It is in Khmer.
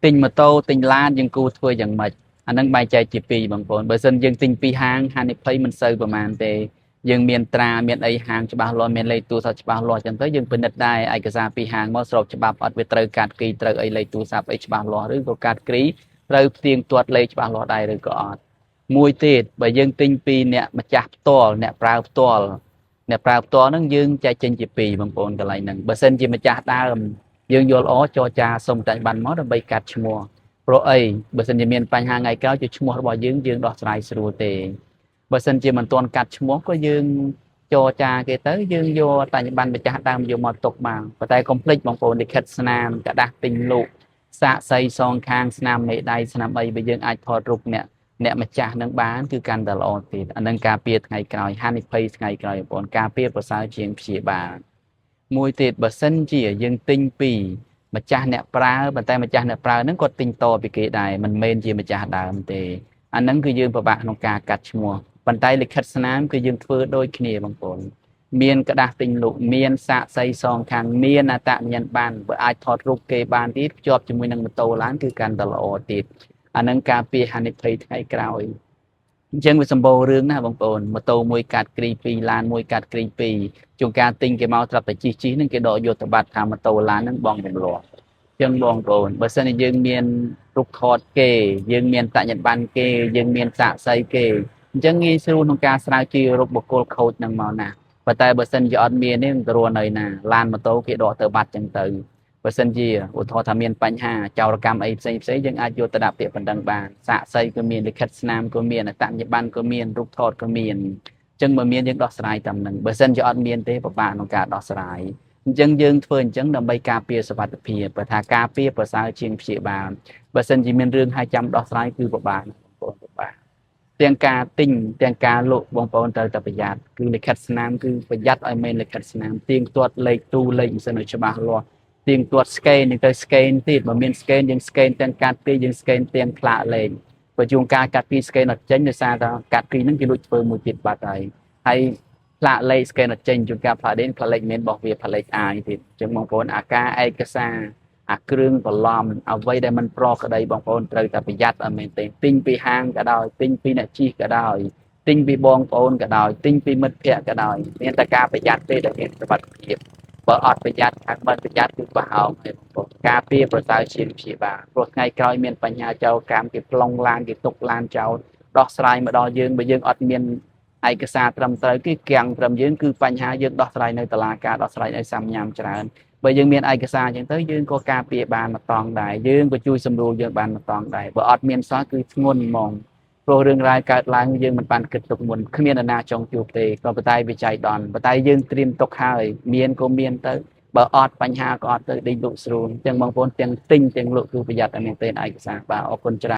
ទិញម៉ូតូទិញឡានយើងគួរធ្វើយ៉ាងម៉េចអានឹងបែងចែកជាពីរបងប្អូនបើសិនយើងទិញពីហាងហានិភ័យមិនសូវប្រហែលទេយើងមានត្រាមានអីហាងច្បាស់លាស់មានលេខទូរស័ព្ទច្បាស់លាស់ចឹងទៅយើងពិនិត្យដែរឯកសារពីហាងមកស្របច្បាប់អត់វាត្រូវកាត់គីត្រូវអីលេខទូរស័ព្ទអីច្បាស់លាស់ឬក៏កាត់គីត្រូវផ្ទៀងទាត់លេខច្បាស់លាស់ដែរឬក៏អត់មួយទៀតបើយើងទិញពីអ្នកម្ចាស់ផ្ទាល់អ្នកប្រើផ្ទាល់ហ្នឹងយើងចែកចេញជាពីរបងប្អូនកន្លែងហ្នឹងបើសិនជាម្ចាស់ដើមយើងយល់ល្អចរចាសុំតែបានមកដើម្បីកាត់ឈ្មោះព្រោះអីបើសិនជាមានបញ្ហាថ្ងៃក្រោយជាឈ្មោះរបស់យើងដោះស្រាយស្រួលទេបើសិនជាមិនទាន់កាត់ឈ្មោះក៏យើងចរចាគេទៅយើងយកតែបានម្ចាស់ដើមយកមកទុកបានប៉ុន្តែកុំភ្លេចបងប្អូនលិខិតស្នាមกระดาษទិញលក់សាកសីសងខាងស្នាមមេដៃស្នាមអីបើយើងអាចថតរូបអ្នកម្ចាស់នឹងបានគឺកាន់តែល្អទៀតអានឹងការពារថ្ងៃក្រោយហានិភ័យថ្ងៃក្រោយបងប្អូនការពារប្រសើរជាងព្យាបាលមួយទៀតបើសិនជាយើងទិញពីម្ចាស់អ្នកប្រើប៉ុន្តែម្ចាស់អ្នកប្រើហ្នឹងគាត់ទិញតពីគេដែរមិនមែនជាម្ចាស់ដើមទេអាហ្នឹងគឺយើងពិបាកក្នុងការកាត់ឈ្មោះប៉ុន្តែលិខិតស្នាមគឺយើងធ្វើដូចគ្នាបងប្អូនមានกระดาษទិញលក់មានសាកសីសងខាងមានអត្តសញ្ញាណប័ណ្ណបើអាចថតរូបគេបានទៀតភ្ជាប់ជាមួយនឹងម៉ូតូឡានគឺកាន់តែល្អទៀតអានឹងការពារហានិភ័យថ្ងៃក្រោយអញ្ចឹងវាសម្បូររឿងណាស់បងប្អូនម៉ូតូមួយកាត់គ្រីពីរឡានមួយកាត់គ្រីពីរជួនកាលទិញគេមកត្រាប់តែជិះហ្នឹងគេដកយកទៅបាត់ថាម៉ូតូឡានហ្នឹងបងរំលោះអញ្ចឹងបងប្អូនបើសិនជាយើងមានរូបថតគេយើងមានតញ្ញប័ណ្ណគេយើងមានសាក្សីគេអញ្ចឹងងាយស្រួលក្នុងការស្រាវជ្រាវរកបុគ្គលខូចហ្នឹងមកណាប៉ុន្តែបើសិនជាអត់មានទេមិនរស់នៅណាឡានម៉ូតូគេដកទៅបាត់អញ្ចឹងទៅបើសិនជាឧទាហរណ៍ថាមានបញ្ហាចោរកម្មអីផ្សេងយើងអាចយកទៅដាក់ពាក្យបណ្ដឹងបានសាក្សីក៏មានលិខិតស្នាមក៏មានអត្តសញ្ញាណប័ណ្ណក៏មានរូបថតក៏មានអញ្ចឹងបើមានយើងដោះស្រាយតាមនឹងបើសិនជាអត់មានទេពិបាកក្នុងការដោះស្រាយអញ្ចឹងយើងធ្វើអញ្ចឹងដើម្បីការពារសុវត្ថិភាពបើថាការពារប្រសើរជាងព្យាបាលបើសិនជាមានរឿងហើយចាំដោះស្រាយគឺពិបាកបងប្អូនពិបាកទាំងការទិញទាំងការលក់បងប្អូនត្រូវតែប្រយ័ត្នគឺលិខិតស្នាមគឺប្រយ័ត្នឲ្យមានលិខិតស្នាមទៀងទាត់លេខទូលេខមិនសិនឲ្យច្បាស់លាស់ទៀងទាត់ស្កេនទៅស្កេនទៀតបើមានស្កេនយើងស្កេនទាំងកាត់ពីយើងស្កេនទាំងផ្លាកលេខបើជួនកាលកាត់ពីស្កេនអត់ចេញដោយសារតែកាត់ពីហ្នឹងគេលួចធ្វើមួយទៀតបាត់ហើយផ្លាកលេខស្កេនអត់ចេញជួនកាលផ្លាកដេនផ្លាកលេខមិនបោះវាផ្លាកលេខអាយទៀតអញ្ចឹងបងប្អូនអាការឯកសារអាគ្រឿងបន្លំអ្វីដែលមិនប្រក្តីបងប្អូនត្រូវតែប្រយ័ត្នឲ្យមែនទេទិញពីហាងក៏ដោយទិញពីអ្នកជិះក៏ដោយទិញពីបងប្អូនក៏ដោយទិញពីមិត្តភ័ក្តិក៏ដោយមានតែការប្រយ័ត្នទេដែលមានសុវត្ថិភាពបើអត់ប្រយ័ត្នខាងមិនប្រយ័ត្នគឺបោះហោងហើយបងប្អូនការពារប្រសើរជាងព្យាបាលព្រោះថ្ងៃក្រោយមានបញ្ហាចោរកម្មគេប្លង់ឡានគេទុកឡានចោលដោះស្រាយមកដល់យើងបើយើងអត់មានឯកសារត្រឹមត្រូវគេគាំងត្រឹមយើងគឺបញ្ហាយើងដោះស្រាយនៅតុលាការដោះស្រាយនៅសាមញ្ញច្រើនបើយើងមានឯកសារអញ្ចឹងទៅយើងក៏ការពារបានមកតង់ដែរយើងក៏ជួយសម្រួលយើងបានមកតង់ដែរបើអត់មានសោះគឺធ្ងន់ហ្មងព្រោះរឿងរ៉ាវកើតឡើងយើងមិនបានគិតទុកមុនគ្មាននរណាចង់ជួបទេក៏ប៉ុន្តែវាចៃដន្យប៉ុន្តែយើងត្រៀមទុកហើយមានក៏មានទៅបើអត់បញ្ហាក៏អត់ទៅដេញលក់ស្រួលអញ្ចឹងបងប្អូនទាំងទិញទាំងលក់គឺប្រយ័ត្នតែមែនទែនឯកសារបាទអរគុណច្រើន